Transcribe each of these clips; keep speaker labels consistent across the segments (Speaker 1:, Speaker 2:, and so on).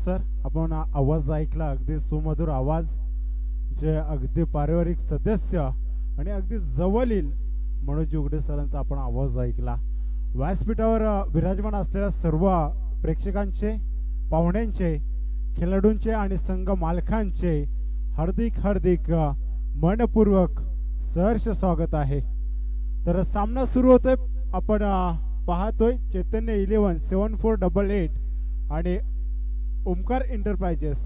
Speaker 1: Sir. आपण आवाज ऐकला, अगदी सुमधुर आवाज, जे अगदी पारिवारिक सदस्य आणि अगदी जवळील मनोज उगडे सरांचा आपण आवाज ऐकला. व्यासपीठावर विराजमान असलेल्या सर्व प्रेक्षकांचे, पाहुण्यांचे, खेळाडूंचे आणि संघ मालकांचे हार्दिक हार्दिक मनपूर्वक सहर्ष स्वागत आहे. तर सामना सुरू होतोय. आपण पाहतोय चैतन्य 11 7488 आणि ओमकार एंटरप्राइजेस.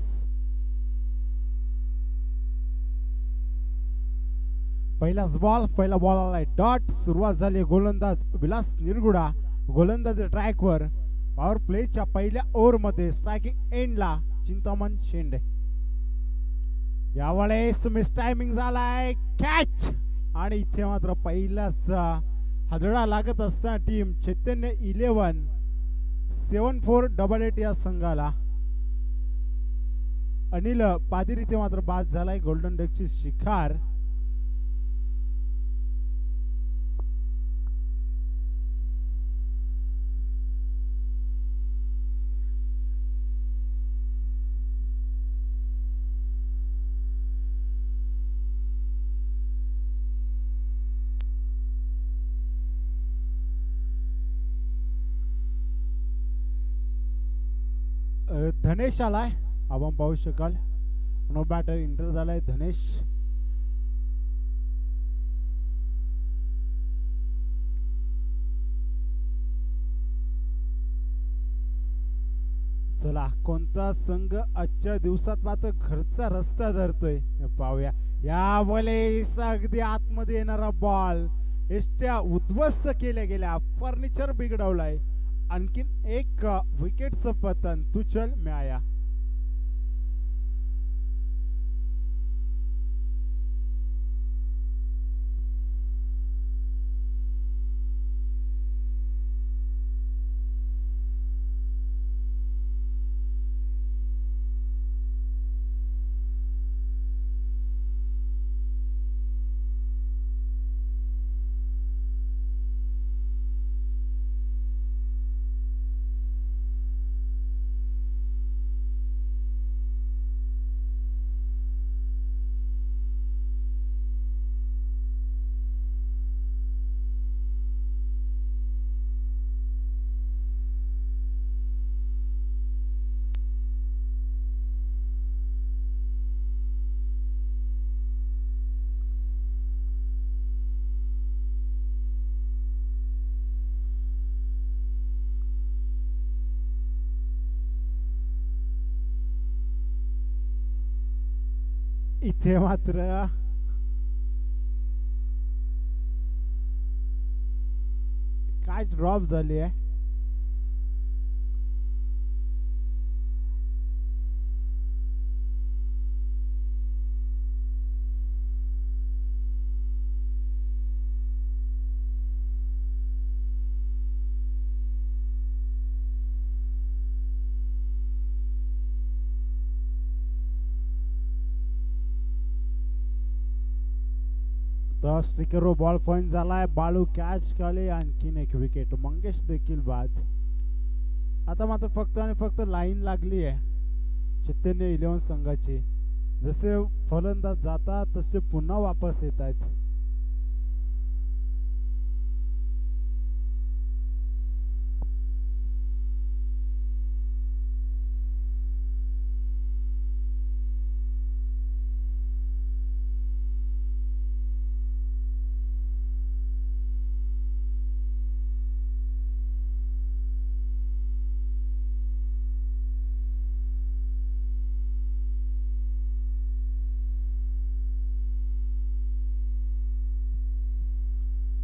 Speaker 1: पहिला बॉल आलाय डॉट. सुरुवात झाली. गोलंदाज विलास निरगुडा गोलंदाज ट्रॅकवर. पॉवर प्लेच्या पहिल्या ओव्हरमध्ये स्ट्रायकिंग एंडला चिंतामण शेंडे. यावेळेस मिस टायमिंग झालाय. कॅच. आणि इथे मात्र पहिलाच हादडा लागत असताना टीम चैतन्य 11 7488 या संघाला. अनिल पादिर इथे मात्र बाद झालाय. गोल्डन डकची शिकार. धनेश आलाय. आपण पाहू शकाल नो बॅटर इंटर झालाय धनेश. चला कोणता संघ आजच्या दिवसात मात्र घरचा रस्ता धरतोय पाहूया. या वेळेस अगदी आतमध्ये येणारा बॉल एष्ट्या उद्ध्वस्त केल्या गेल्या. फर्निचर बिघडवलाय. आणखीन एक विकेटचं पतन. तुचल म्याया. इथे मात्र काय ड्रॉप झाली आहे. स्ट्रिकरवर बॉल पॉइंट झालाय. बाळू कॅच केले. आणखीन एक विकेट. मंगेश देखील बाद. आता मात्र फक्त आणि फक्त लाईन लागली आहे चैतन्य 11 संघाची. जसे फलंदाज जातात तसे पुन्हा वापस येत आहेत.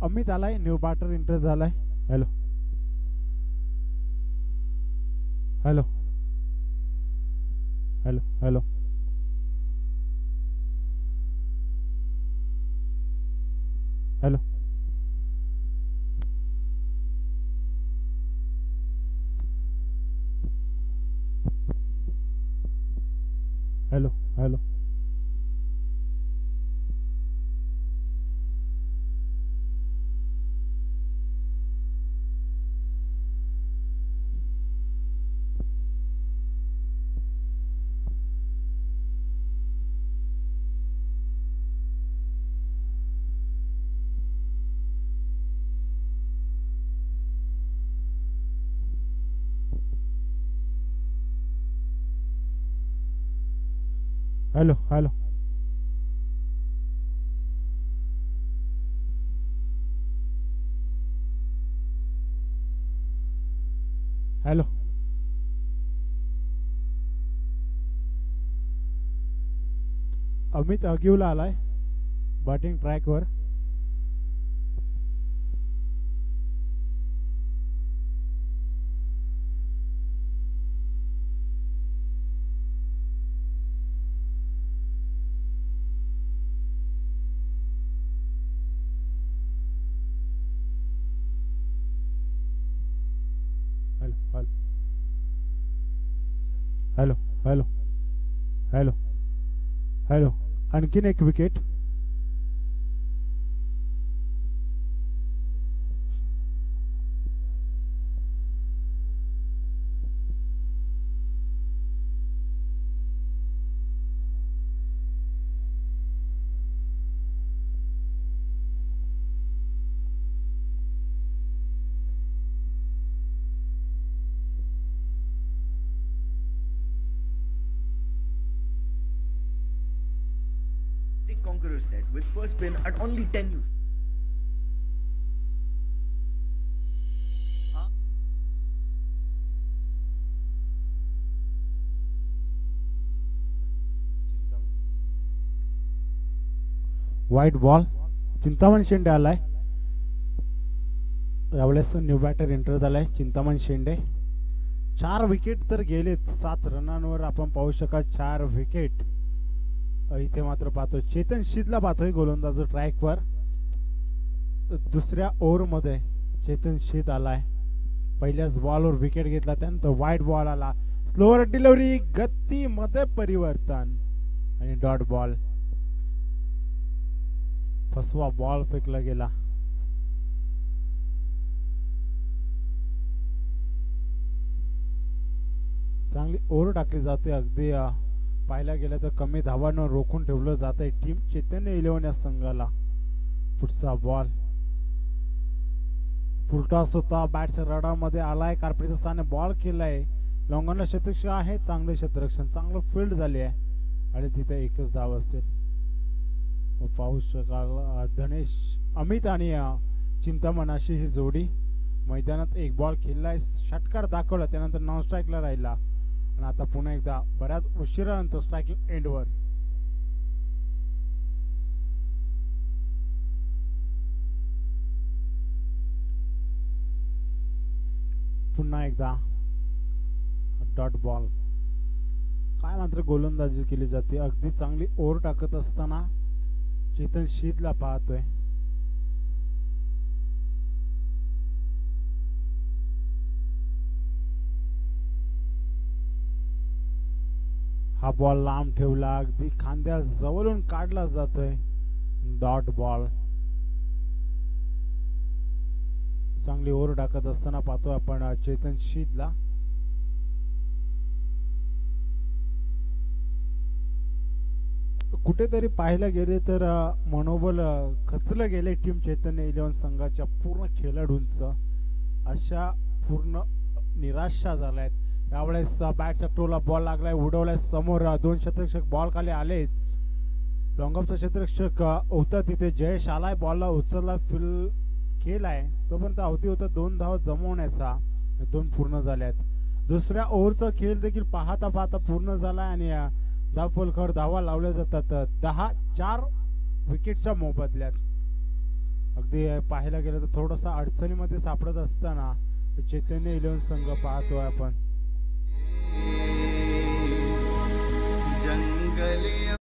Speaker 1: अमित आलाय. न्यू बॅटर इंटर झालाय. Hello hello hello hello hello hello hello hello hello hello Amit Agiwala आलाय बॅटिंग ट्रॅकवर. Hello hello hello hello hello hello आणखीन एक wicket.
Speaker 2: The Conqueror set with first spin at only 10 use.
Speaker 1: वाईट बॉल. चिंतामण शेंडे आलाय यावेळेस. New batter enter झालाय चिंतामण शेंडे. 4 wicket तर गेलेत 7 रनांवर आपण पाहू शकाल 4 विकेट. इथे मात्र पाहतोय चेतन शीतला पाहतोय गोलंदाज ट्रॅकवर. दुसऱ्या ओव्हरमध्ये चेतन शीत आलाय. पहिल्याच बॉलवर विकेट घेतला त्यानंतर वाईट बॉल आला. स्लोअर डिलिव्हरी गतीमध्ये परिवर्तन आणि डॉट बॉल. फसवा बॉल फेकला गेला. चांगली ओव्हर टाकली जाते. अगदी पाहायला गेलं तर कमी धावांवर रोखून ठेवलं जात आहे टीम चैतन्य 11 या संघाला. पुढचा बॉल फुलटॉस होता. बॅटच्या रडारमध्ये आलाय. कार्पेटच्या स्थाने बॉल केलाय. लॉंगॉनला शतरक्षक आहे. चांगले क्षेत्ररक्षण चांगलं फील्ड झाले आहे आणि तिथे एकच धाव असेल. पाहू शकाल धनेश अमित आणि चिंतामण अशी ही जोडी. मैदानात एक बॉल खेळलाय. षटकार दाखवला त्यानंतर नॉन स्ट्राईकला राहिला आणि आता पुन्हा एकदा बऱ्याच उशिरानंतर स्ट्रायकिंग एंडवर. पुन्हा एकदा डॉट बॉल. काय मात्र गोलंदाजी केली जाते. अगदी चांगली ओव्हर टाकत असताना चेतन शीतला पाहतोय. हा बॉल लांब ठेवला. अगदी खांद्या जवळून काढला जातोय. Dot ball. चांगली ओव्हर टाकत असताना पाहतोय आपण चेतन शीतला. कुठेतरी पाहायला गेले तर मनोबल खचलं गेले टीम चैतन्य 11 संघाच्या पूर्ण खेळाडूंचं. अशा पूर्ण निराशा झाल्यात. यावेळेस बॅटच्या टोला बॉल लागलाय. उडवलाय समोर. 2 क्षेत्ररक्षक बॉल खाली आलेत. लॉंगऑफचा क्षेत्ररक्षक होता तिथे. जयेश आलाय. बॉलला उचलला फील्ड केलाय. तोपर्यंत अवधी होता 2 धावा जमवण्याचा. 2 पूर्ण झाल्यात. दुसऱ्या ओव्हरचा खेळ देखील पाहता पाहता पूर्ण झालाय आणि धावफलकावर धावा लावल्या जातात 10-4 विकेटच्या मोबदल्यात. अगदी पाहायला गेलं तर थोडासा अडचणीमध्ये सापडत असताना चैतन्य 11 संघ पाहतोय आपण.
Speaker 2: जंगली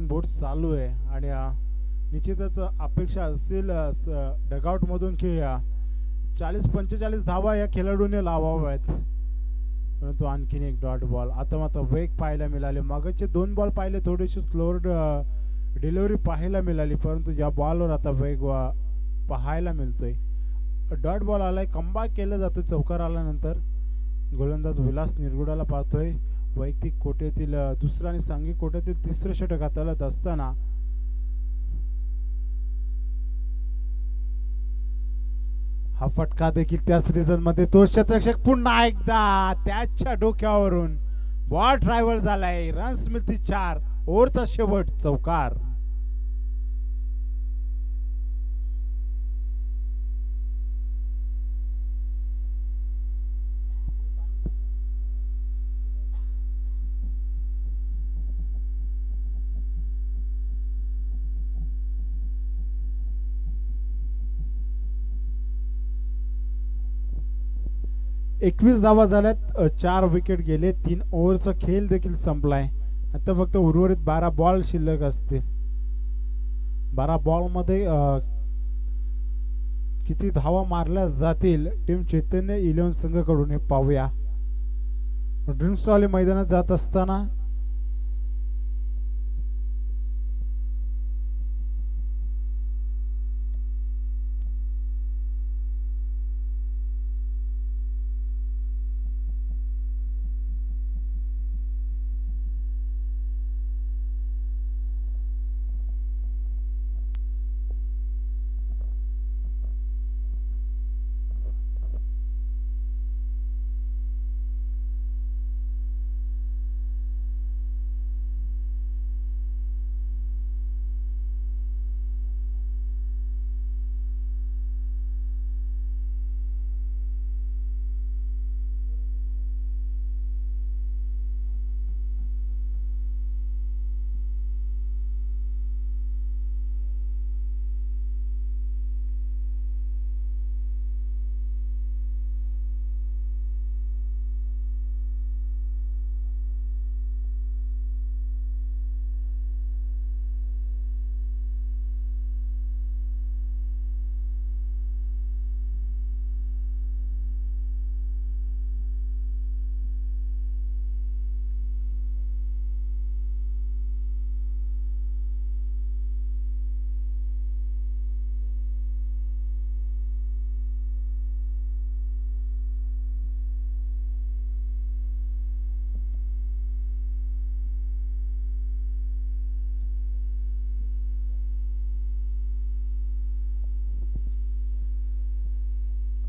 Speaker 1: बोट चालू आहे आणि निश्चितच अपेक्षा असेल डगआउट मधून की 40-45 धावा या खेळाडूने लावाव्यात, परंतु आणखीन एक डॉट बॉल. आता मात्र वेग पाहायला मिळाले. मागचे 2 बॉल पाहिले थोडीशी स्लोअर डिलिव्हरी पाहायला मिळाली, परंतु या बॉलवर आता वेग पाहायला मिळतोय. डॉट बॉल आलाय, कमबॅक केलं जातो चौकार आल्यानंतर. गोलंदाज विलास निरगुडाला पाहतोय. वैयक्तिक कोट्यातील दुसरा आणि सांघिक कोट्यातील तिसरं षटक हाताळत असताना हा फटका देखील त्याच रिझन मध्ये तो क्षेत्ररक्षक पुन्हा एकदा त्याच्या डोक्यावरून बॉल ट्रायव्हल झालाय. रन्स मिळतील 4. ओव्हरचा शेवट चौकार. एकवीस धावा झाल्यात, 4 विकेट गेले, 3 ओव्हरचा खेळ देखील संपलाय. आता फक्त उर्वरित 12 बॉल शिल्लक असतील. 12 बॉल मध्ये किती धावा मारल्या जातील टीम चैतन्य 11 संघाकडून हे पाहूया. ड्रिंक्स ट्रॉली मैदानात जात असताना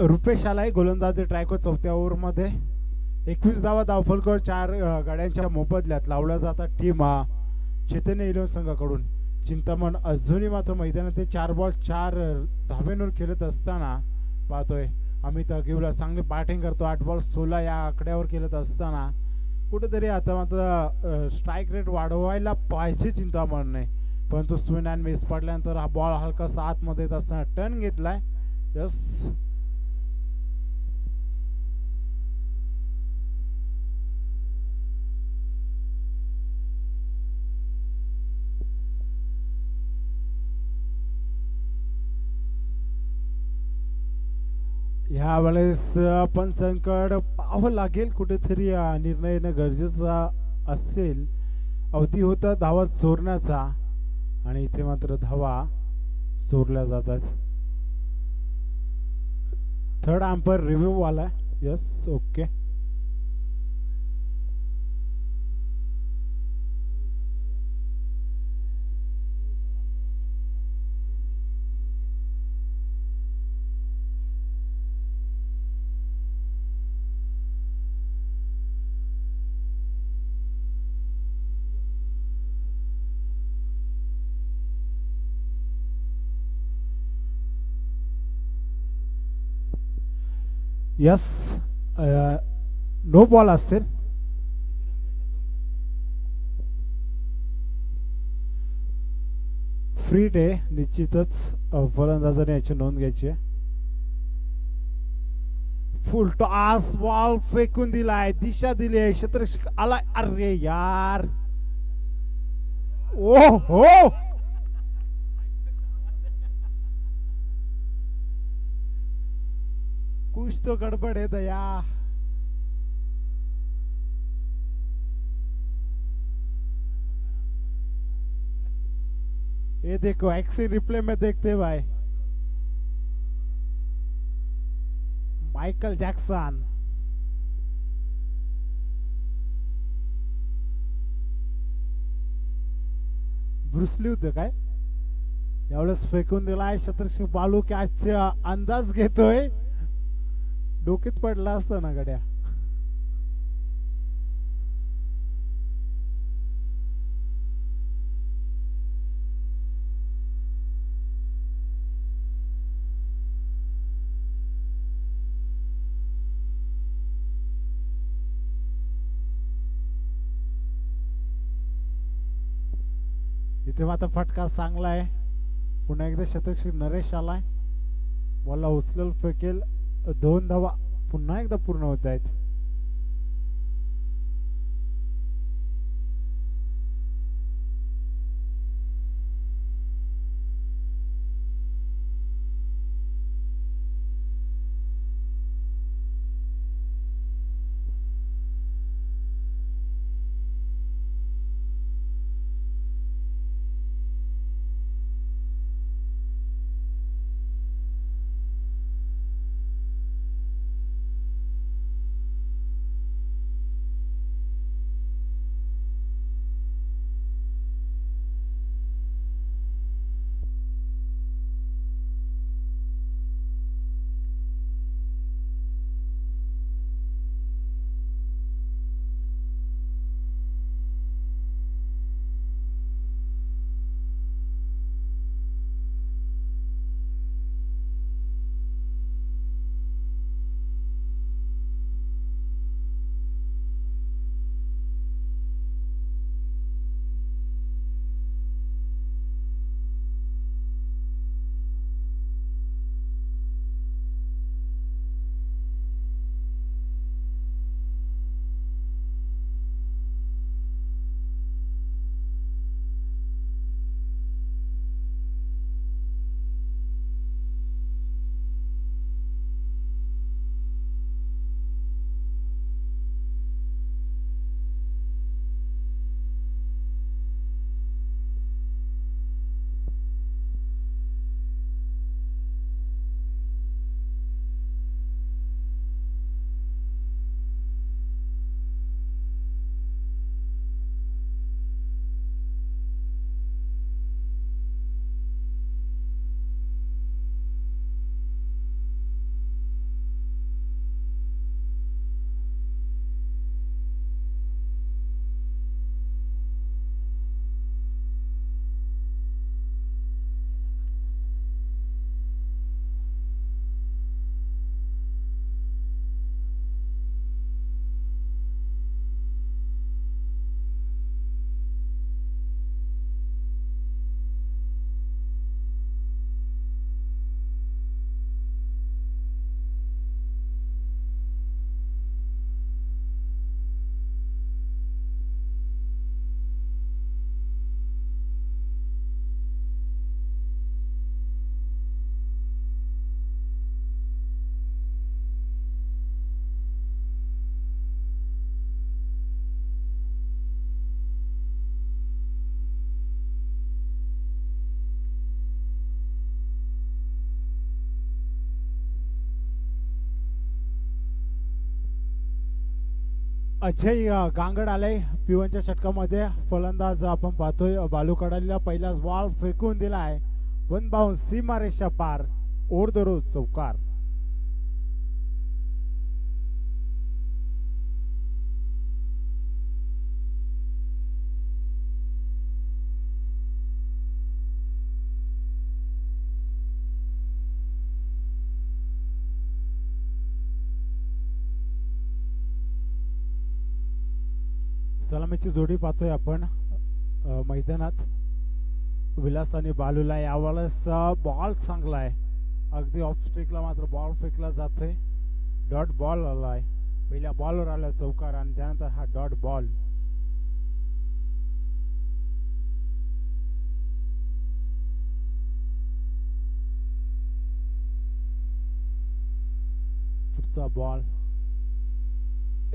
Speaker 1: रुपेश आलाय. गोलंदाजी ट्रॅको 4थ्या ओव्हरमध्ये 21 धावा धावफलकावर 4 गाड्यांच्या मोबदल्यात लावल्या जातात टीम चैतन्य 11 संघाकडून. चिंतामण अजूनही मात्र मैदानात ते 4 बॉल 4 धावेंवर खेळत असताना पाहतोय. अमित अगिवला चांगली बॅटिंग करतो. 8 बॉल 16 या आकड्यावर खेळत असताना कुठेतरी आता मात्र स्ट्राईक रेट वाढवायला पाहिजे चिंतामण नाही, परंतु स्विन अँड मिस पडल्यानंतर हा बॉल हलकासा आतमध्ये येत असताना टर्न घेतलाय. यस, ह्या वेळेस पंचांकड पाहावं लागेल, कुठेतरी निर्णय येणं गरजेचा असेल. अवधी होता धावा चोरण्याचा आणि इथे मात्र धावा चोरल्या जातात. थर्ड अंपायर रिव्ह्यू आला. Yes, okay. Yes, no ball असेल. फ्री डे निश्चितच फलंदाजाने याची नोंद घ्यायची. फुल टॉस बॉल फेकून दिलाय, दिशा दिली आहे, क्षेत्ररक्षक आलाय. अरे यार, ओ हो, कुछ तो गड़बड़ है दया. ये देखो एक्सी रिप्ले में देखते भाई. Michael Jackson. ब्रुसली होतं काय. यावेळेस फेकून दिलाय शतरक्षक बालू कॅचचा अंदाज घेतोय. डोक्यात पडला असता ना गड्या. इथे मात्र फटका चांगला आहे. पुन्हा एकदा शतरक्षक नरेश आलाय. बॉलला उचलेल फेकेल. 2 धावा पुन्हा एकदा पूर्ण होत आहेत. अजय गांगड आलाय पिवनच्या षटकामध्ये. फलंदाज आपण पाहतोय बालू कडालीला पहिलाच बॉल फेकून दिलाय. 1 बाउन्स सीमारेषा पार. ओर दररोज चौकार. सलामीची जोडी पाहतोय आपण मैदानात. विलास आणि बालूला यावेळेस बॉल चांगला आहे. अगदी ऑफ स्ट्रिकला मात्र बॉल फेकला जातोय. डॉट बॉल आलाय. पहिल्या बॉलवर आला चौकार आणि त्यानंतर हा डॉट बॉल. पुढचा बॉल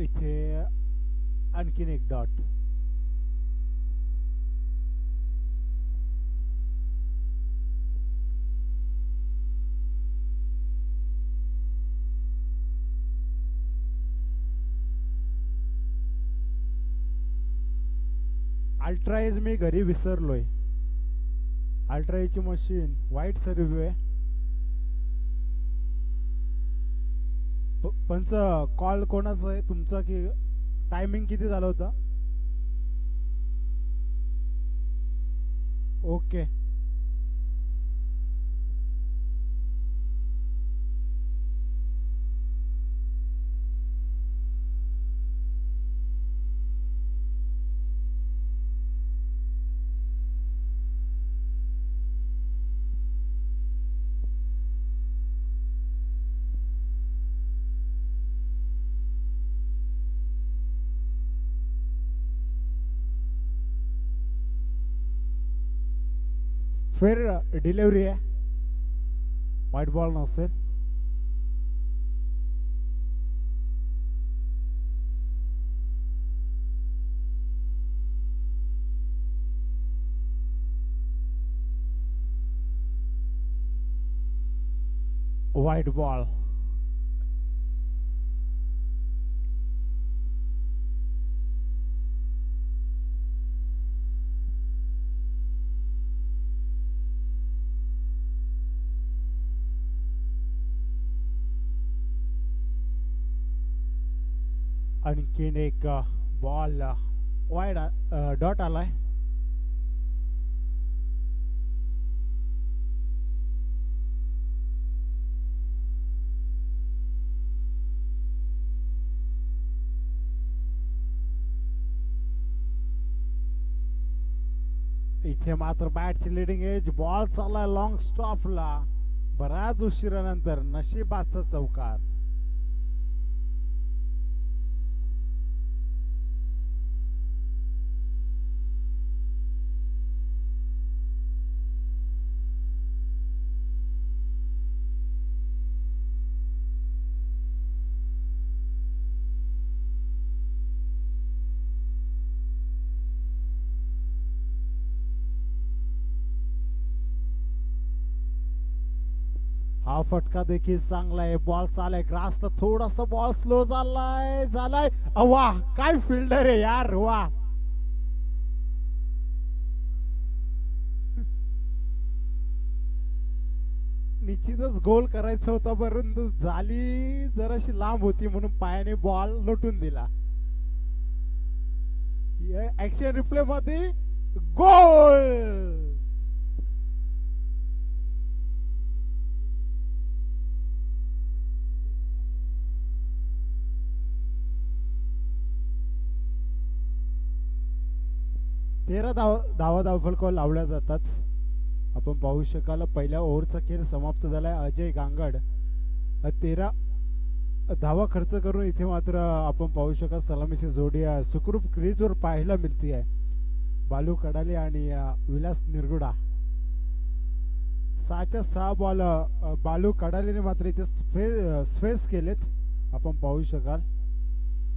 Speaker 1: इथे आणखीन एक डॉट. अल्ट्राएज मी घरी विसरलोय. अल्ट्राएजची मशीन वाईट सर्व्ह आहे. पंच कॉल कोणाचा आहे तुमचा की टायमिंग किती झालं होतं? ओके. फिर डिलीवरी है, वाइट बॉल नसेल. White ball. आणखीन एक बॉल वाईड डॉट आलाय. इथे मात्र बॅटची लिडिंग एज. बॉल चाललाय लॉंग स्टॉपला. बऱ्याच उशिरानंतर नशिबाचा चौकार. हा फटका देखील चांगला आहे. बॉल चालाय ग्रासला. थोडासा बॉल स्लो झालाय. वा काय फिल्डर आहे यार. वा निश्चितच गोल करायचा होता परंतु झाली जराशी लांब होती म्हणून पायाने बॉल लोटून दिला. ऍक्शन रिप्ले मध्ये गोल. तेरा धावफलक लावल्या जातात. आपण पाहू शकाल पहिल्या ओव्हरचा खेळ समाप्त झालाय. अजय गांगड 13 धावा खर्च करून इथे मात्र आपण पाहू शकाल सलामीची जोडी सुखरूप क्रीजवर पाहायला मिळते आहे. बालू कडाले आणि विलास निरगुडा. 6च्या 6 बॉल बालू कडालेने मात्र इथे स्पेस केलेत आपण पाहू शकाल.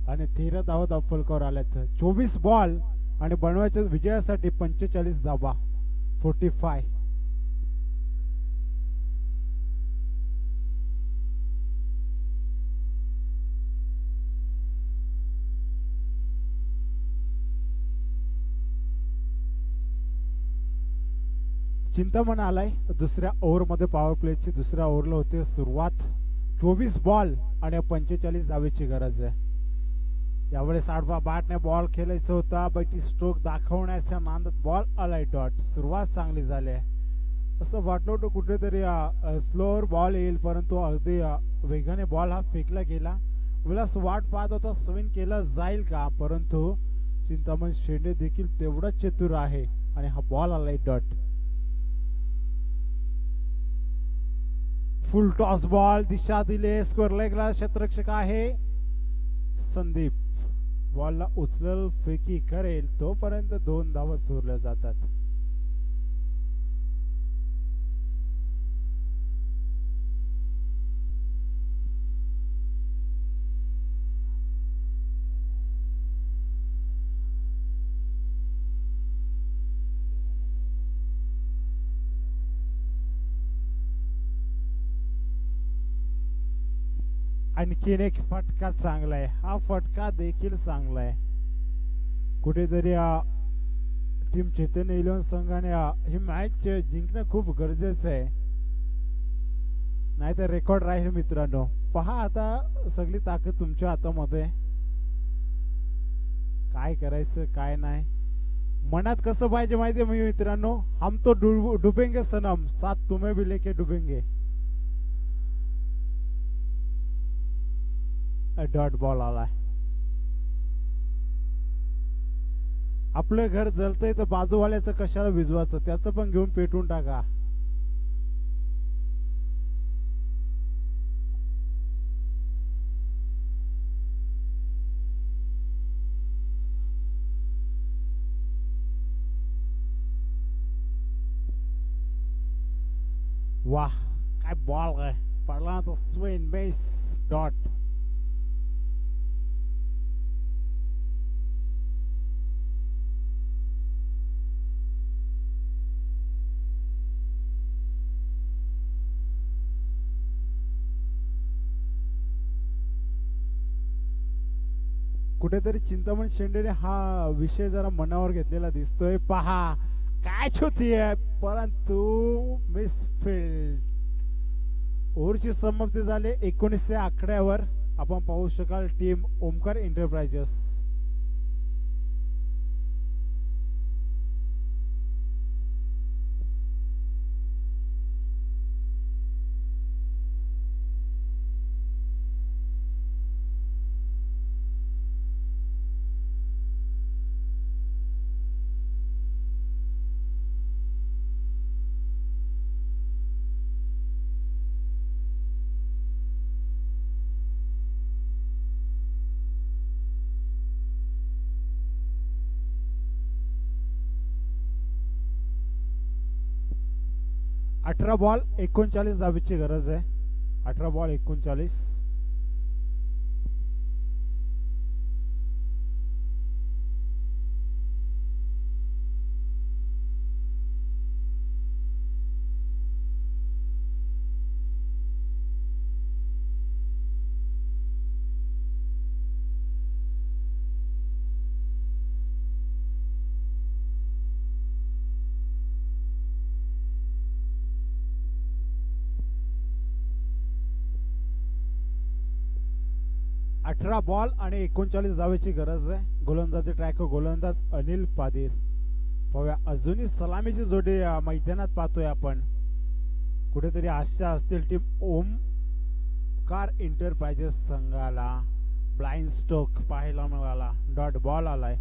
Speaker 1: आणि 13 धावा फलकावर आल्यात. 24 बॉल आणि बनवायच्या विजयासाठी 45 धावा 45. चिंतामण आलाय दुसऱ्या ओव्हरमध्ये. पॉवर प्लेची दुसऱ्या ओव्हरला होते सुरुवात. 24 बॉल आणि 45 धावेची गरज आहे. यावेळेस आडवा बॅटने बॉल खेळायचा होता. बैठी स्ट्रोक दाखवण्याच्या नांदात बॉल आलाय डॉट. सुरुवात चांगली झाली असं वाटलं होतं कुठेतरी स्लोअर बॉल येईल परंतु अगदी वेगाने बॉल हा फेकला गेला. विलास वाट पाहत होता स्विंग केला जाईल का परंतु चिंतामण शेंडे देखील तेवढाच चतुर आहे आणि हा बॉल आलाय डॉट. फुल टॉस बॉल दिशा दिले. स्क्वेअर लेगला क्षेत्ररक्षक आहे संदीप. बॉलला उचल फेकी करेल तोपर्यंत 2 धावा चोरल्या जातात. आणखीन एक फटका चांगला आहे, हा फटका देखील चांगला आहे. कुठेतरी टीम चैतन्य इलेव्हन संघाने ही मॅच जिंकणं खूप गरजेचं आहे, नाहीतर रेकॉर्ड राहील. मित्रांनो पहा, आता सगळी ताकद तुमच्या हातामध्ये, काय करायचं काय नाही. मनात कसं पाहिजे माहितीये मी मित्रांनो, हम तो डुबेंगे सनम, साथ तुम्हें भी लेके डुबेंगे. डॉट बॉल आलाय. आपलं घर जळतंय तर बाजूवाल्याचं कशाला विजवाचं, त्याचं पण घेऊन पेटून टाका. वाह, काय बॉल आहे, पडला ना तो स्विन बेस डॉट. कुठेतरी चिंतामण शेंडेने हा विषय जरा मनावर घेतलेला दिसतोय. पहा कॅच होतीये, परंतु मिसफिल्ड. ओव्हरची समाप्ती झाली 19 आकड्यावर. आपण पाहू शकाल टीम ओमकार एंटरप्राइजेस. अठरा बॉल 39 धावेची गरज आहे. 18 बॉल 39. अठरा बॉल आणि 39 धावेची गरज आहे. गोलंदाजी ट्रॅक गोलंदाज अनिल पादीर. पाहूया अजूनही सलामीची जोडी मैदानात पाहतोय आपण. कुठेतरी आशा असतील टीम ओमकार एंटरप्राइजेस संघाला. ब्लाइंड स्ट्रोक पाहायला मिळाला. डॉट बॉल आलाय.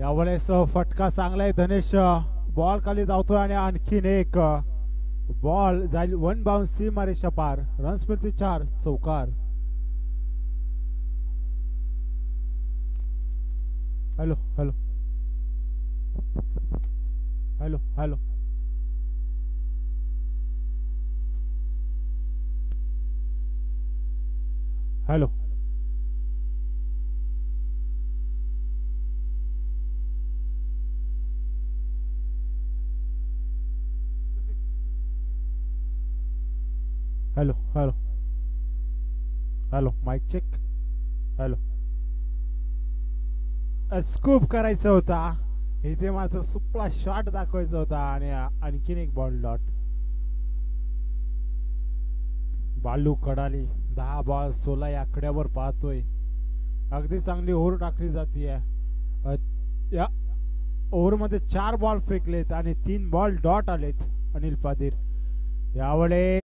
Speaker 1: यावेळेस फटका चांगला आहे. धनेश बॉल खाली धावतोय आणि आणखीन एक बॉल जाईल वन बाउन्स सीमारेषा पार. रन्स मिळतील 4. चौकार. Hello hello hello hello hello. Hello hello hello mike check. Hello. Scoop करायचा होता इथे, मात्र सुपला शॉट दाखवायचा होता आणि आणखीन एक बॉल डॉट. बालू कडाली 10 बॉल 16 या आकड्यावर पाहतोय. अगदी चांगली ओव्हर टाकली जाते. या ओव्हर मध्ये 4 बॉल फेकलेत आणि 3 बॉल डॉट आलेत. अनिल पादीर यावेळेस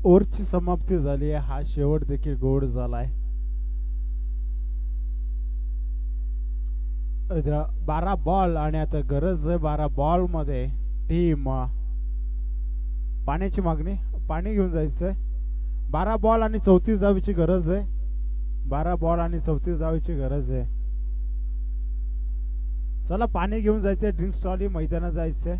Speaker 1: ओव्हरची समाप्ती झाली आहे. हा शेवट देखील गोड झालाय. 12 बॉल आणि आता गरज आहे 12 बॉल मध्ये टीम पाण्याची मागणी, पाणी घेऊन जायचंय. 12 बॉल आणि 34 धावेची गरज आहे. 12 बॉल आणि 34 धावेची गरज आहे. चला पाणी घेऊन जायचंय. ड्रिंक स्टॉल मैदानात जायचंय.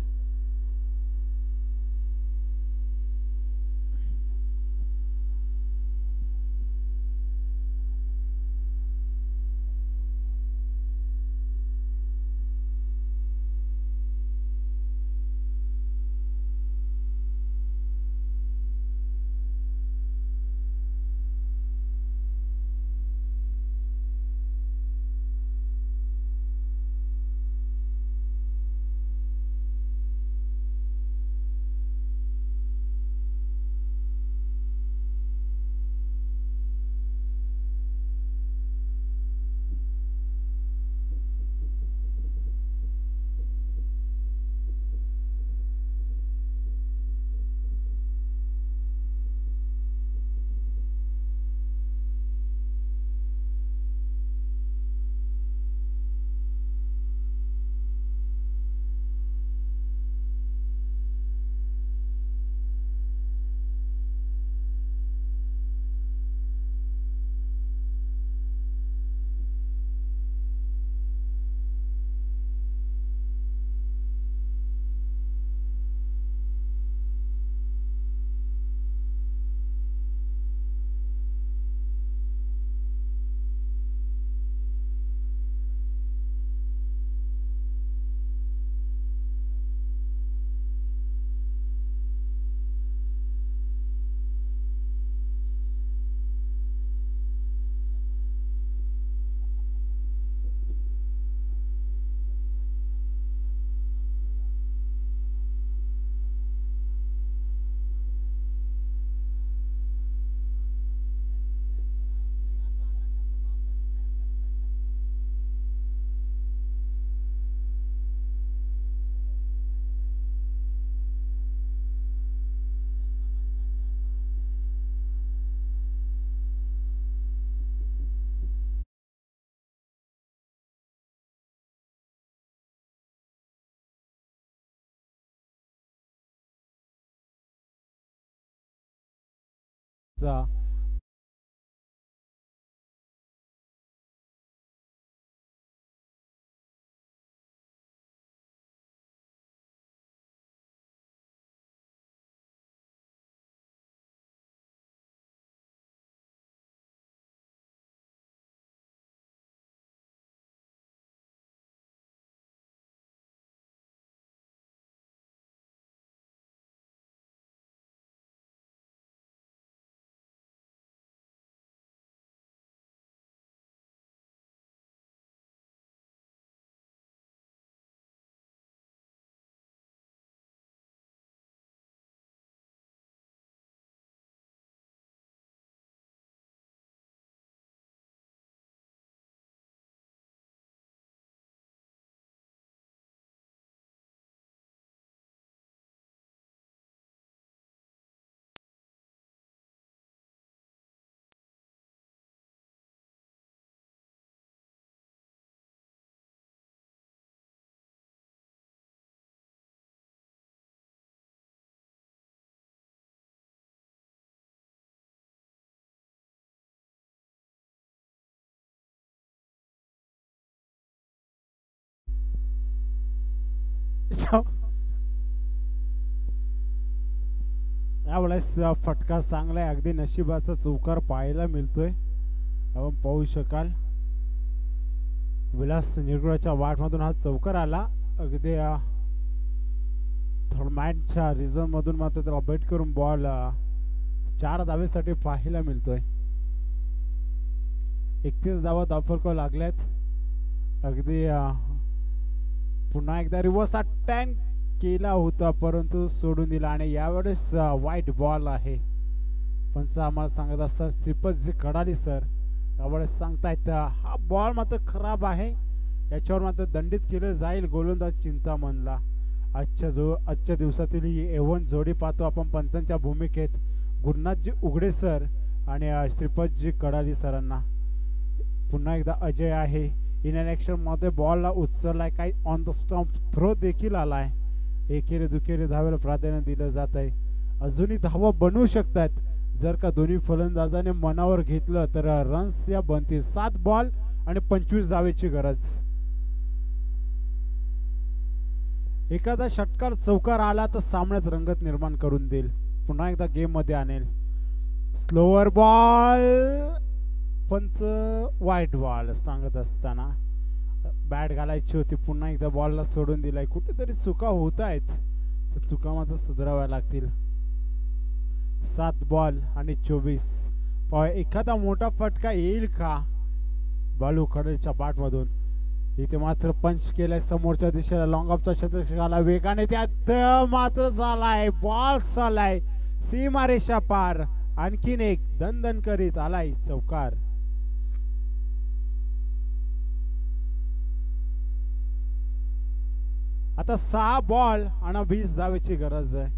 Speaker 1: यावेळेस फटका चांगला आहे. अगदी नशिबाचा चौकार पाहायला मिळतोय. आपण पाहू शकाल विलास निरगुडाच्या वाटमधून हा चौकार आला. अगदी थर्मॅटच्या रिझर्व मधून मात्र त्याला बेट करून बॉल 4 धावेसाठी पाहायला मिळतोय. 31 धावा धावफलकावर लागल्यात. अगदी पुन्हा एकदा रिव्हर्स अटॅक केला होता परंतु सोडून दिला आणि यावेळेस वाईट बॉल आहे. पंच आम्हाला सांगत असतात श्रीपतजी कडाली सर यावेळेस सांगतायत हा बॉल मात्र खराब आहे. याच्यावर मात्र दंडित केलं जाईल गोलंदाज चिंतामणला. आजच्या दिवसातील ही एवन जोडी पाहतो आपण पंचांच्या भूमिकेत. गुरुनाथजी उघडे सर आणि श्रीपतजी कडाली सरांना. पुन्हा एकदा अजय आहे इन एन ॲक्शन मध्ये बॉलला उचललाय, काही ऑन द स्टंप थ्रो देखील आलाय. एकेरी दुखेरी धावेला प्राधान्य दिलं जात आहे. अजूनही धावा बनवू शकतात जर का दोन्ही फलंदाजाने मनावर घेतलं तर रन्स या बनतील. 7 बॉल आणि 25 धावेची गरज. एखादा षटकार चौकार आला तर सामन्यात रंगत निर्माण करून देईल, पुन्हा एकदा गेम मध्ये आणेल. स्लोअर बॉल, पंच वाईट बॉल सांगत असताना बॅट घालायची होती, पुन्हा एकदा बॉलला सोडून दिलाय. कुठेतरी चुका होत आहेत, तर चुका मात्र सुधाराव्या लागतील. 7 बॉल आणि 24. एखादा मोठा फटका येईल का बालू खडेच्या बॅट मधून. इथे मात्र पंच केलाय समोरच्या दिशेला, लॉंग ऑफचा क्षेत्ररक्षकाला वेगाने त्यात मात्र झालाय, बॉल झालाय सीमारेषा पार. आणखीन एक दणदण करीत आलाय चौकार. आता 6 बॉल आणि 20 धावेची गरज आहे.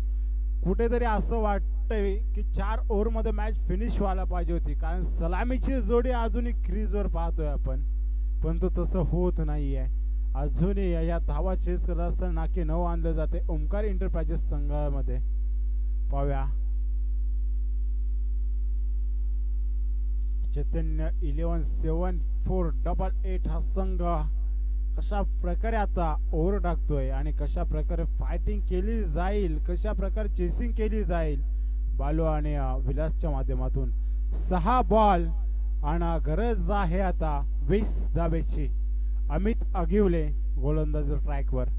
Speaker 1: कुठेतरी असं वाटतंय की 4 ओव्हर मध्ये मॅच फिनिश व्हायला पाहिजे होती, कारण सलामीची जोडी अजूनही क्रीजवर पाहतोय आपण, परंतु तसं होत नाहीये. अजूनही या धावा चेस करत असताना नाके 9 आणले जाते ओमकार एंटरप्राइजेस संघामध्ये. पाहूया चैतन्य 11-7-4-8-8 हा संघ कशा प्रकारे आता ओव्हर टाकतोय आणि कशा प्रकारे फायटिंग केली जाईल, कशा प्रकारे चेसिंग केली जाईल बालू आणि विलासच्या माध्यमातून. 6 बॉल आणि गरज आहे आता 20 धावेची. अमित अगिवले गोलंदाज ट्रॅकवर.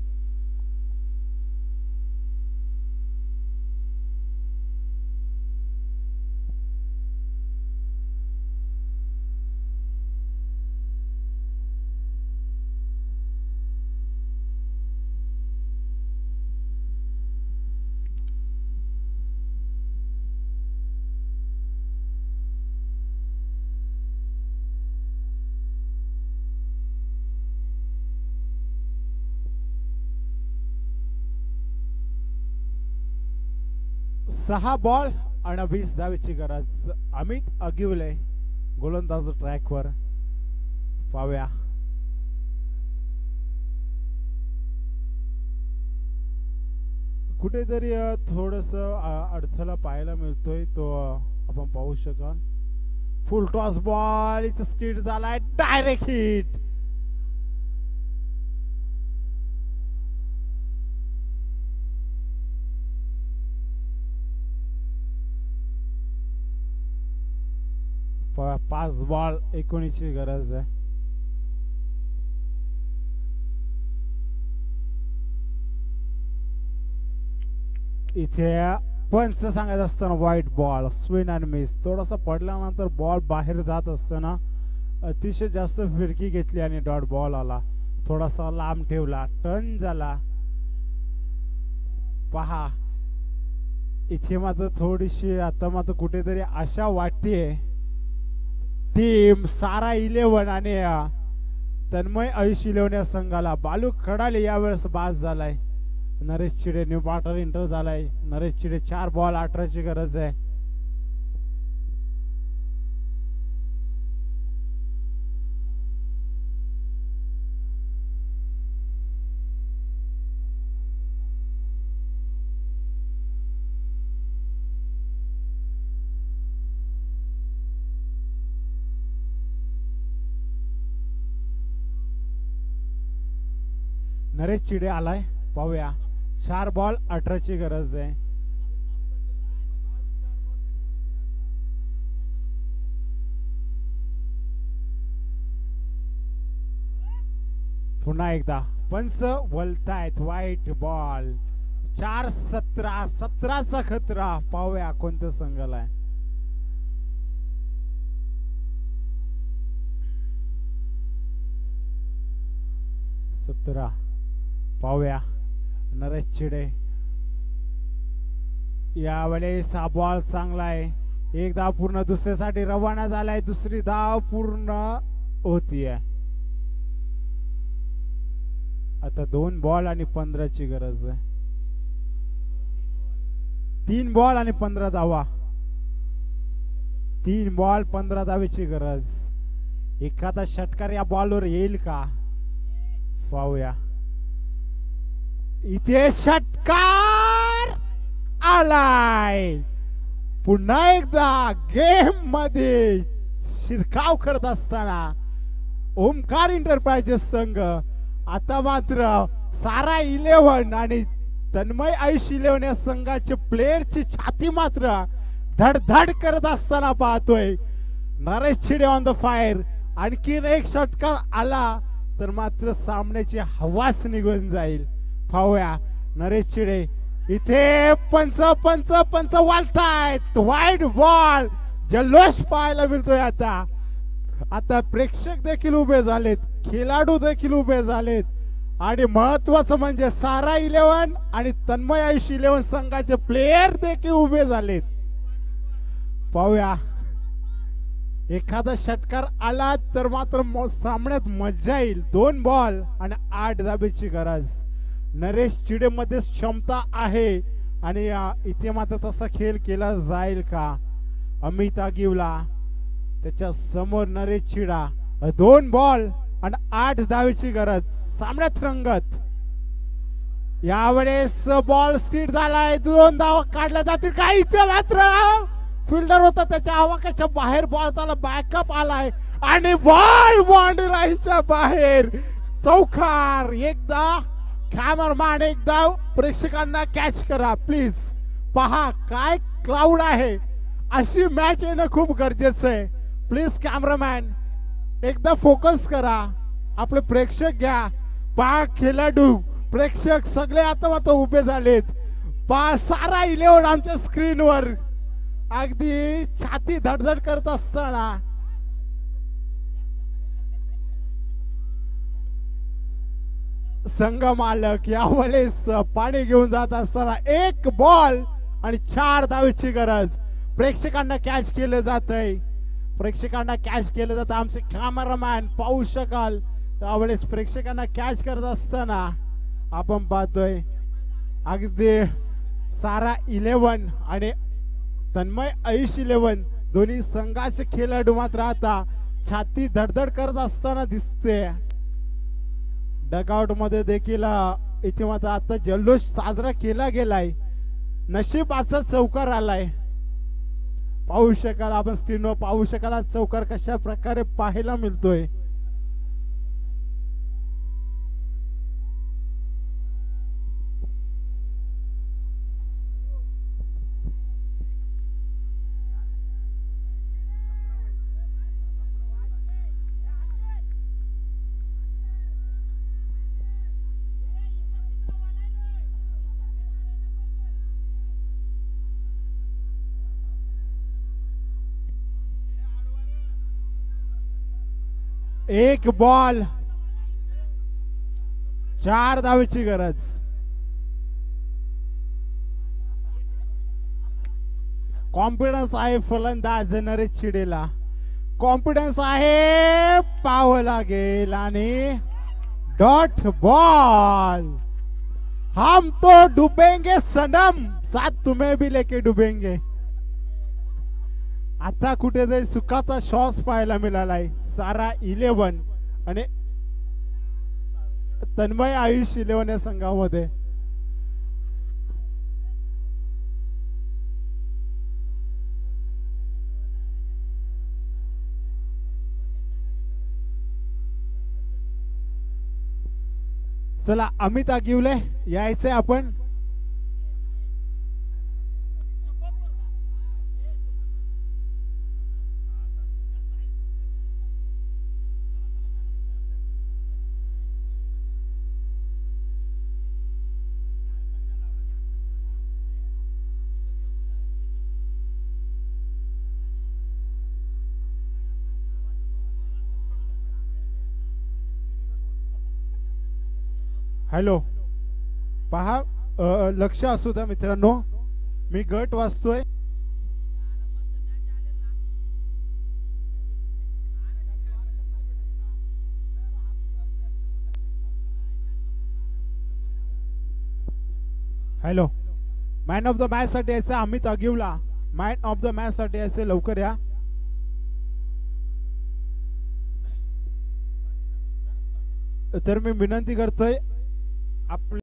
Speaker 1: सहा बॉल आणि 20 धावेची गरज. अमित अगिवले गोलंदाज ट्रॅकवर. पाहूया कुठेतरी थोडस अडथळा पाहायला मिळतोय, तो आपण पाहू शकाल. फुल टॉस बॉल, इथं स्किट झालाय, डायरेक्ट हिट. पाच बॉल 19ची गरज आहे. इथे पंच सांगायचं असताना white ball, swing and miss. थोडासा पडल्यानंतर बॉल बाहेर जात असताना अतिशय जास्त फिरकी घेतली आणि डॉट बॉल आला. थोडासा लांब ठेवला, टर्न झाला. पहा इथे मात्र थोडीशी आता मात्र कुठेतरी आशा वाटतेय. टीम सारा 11 आणि तन्मय आयुष 11 या संघाला. बालू खडाले यावेळेस बाद झालाय. नरेश चिडे न्यू पार्टनर इंटर झालाय. नरेश चिडे 4 बॉल 18ची गरज आहे. नरेश चिडे आलाय. पाहूया 4 बॉल 18ची गरज आहे. पुन्हा एकदा पंच वलतायत. White ball. 4-17, 17चा खतरा. पाहूया कोणत्या संघाला आहे. पाहूया नरेश चिडे यावेळेस हा बॉल चांगला आहे. एक धाव पूर्ण दुसऱ्यासाठी रवाना झालाय. दुसरी धाव पूर्ण होतीये. आता 2 बॉल आणि 15ची गरज आहे. 3 बॉल आणि 15 धावा. 3 बॉल 15 धावेची गरज. एखादा षटकार या बॉलवर येईल का पाहूया. इथे षटकार आलाय. पुन्हा एकदा गेम मध्ये शिरकाव करत असताना ओमकार इंटरप्राइजेस संघ आता मात्र सारा 11 आणि तन्मय आयुष 11 या संघाचे प्लेयरची छाती मात्र धडधड करत असताना पाहतोय. Naresh Chhide on the fire. आणखीन एक षटकार आला तर मात्र सामन्याची हवाच निघून जाईल. पाहूया नरेश छिडे इथे पंच पंच पंच वालतायत. वाईड बॉल जल्लोष पाहायला मिळतोय. आता प्रेक्षक देखील उभे झालेत, खेळाडू देखील उभे झालेत आणि महत्वाचं म्हणजे सारा 11 आणि तन्मय आयुष 11 संघाचे प्लेयर देखील उभे झालेत. पाहूया एखादा षटकार आला तर मात्र सामन्यात मजा येईल. 2 बॉल आणि 8 धाबेची गरज. नरेश चिडे मध्ये क्षमता आहे आणि इथे मात्र तसा खेळ केला जाईल का. अमित आगिवला त्याच्या समोर नरेश चिडा. 2 बॉल आणि 8 धावेची गरज. सामन्यात रंगत. यावेळेस बॉल स्किड झालाय. 2 धावा काढल्या जातील का. इथे मात्र फिल्डर होता त्याच्या आवाक्याच्या बाहेर बॉल झाला. बॅकअप आलाय आणि बॉल बाउंड्री लाईनच्या बाहेर. चौकार. एकदा कॅमेरामॅन एकदा प्रेक्षकांना कॅच करा प्लीज. पहा काय क्लाउड आहे. अशी मॅच येणं खूप गरजेचं आहे. प्लीज कॅमेरामॅन एकदा फोकस करा. आपले प्रेक्षक घ्या. पहा खेळाडू प्रेक्षक सगळे आता मात्र उभे झालेत. पहा सारा 11 आमच्या स्क्रीनवर अगदी छाती धडधड करत असताना संघ मालक यावेळेस पाणी घेऊन जात असताना 1 बॉल आणि 4 धावेची गरज. प्रेक्षकांना कॅच केलं जात आहे. प्रेक्षकांना कॅच केलं जातं. आमचे कॅमेरामॅन पाहू शकाल त्यावेळेस प्रेक्षकांना कॅच करत असताना आपण पाहतोय अगदी सारा 11 आणि तन्मय आयुष 11 दोन्ही संघाचे खेळाडू मात्र आता छाती धडधड करत असताना दिसते. डगआउट मध्ये देखील इथे मात्र आता जल्लोष साजरा केला गेलाय. नशिबाचा चौकार आलाय. पाहू शकाल आपण स्क्रीनवर पाहू शकाल चौकार कशा प्रकारे पाहायला मिळतोय. एक बॉल 4 धावेची गरज. कॉन्फिडन्स आहे फलंदाज नरेश चिडेला. कॉन्फिडन्स आहे. पाहावं लागेल आणि डॉट बॉल. हम तो डुबेंगे सनम साथ तुम्हें भी लेके डुबेंगे. आता कुठेतरी सुखाचा श्वास पाहायला मिळालाय. सारा 11 आणि तन्मय आयुष 11 या संघामध्ये. चला अमित आगिवले यायचंय आपण. हॅलो पहा लक्ष असू द्या मित्रांनो. मी गट वाचतोय. Hello man of the match साठी यायचं Amit Agiwala. Man of the match साठी यायचं लवकर या. तर मी विनंती करतोय आपल्या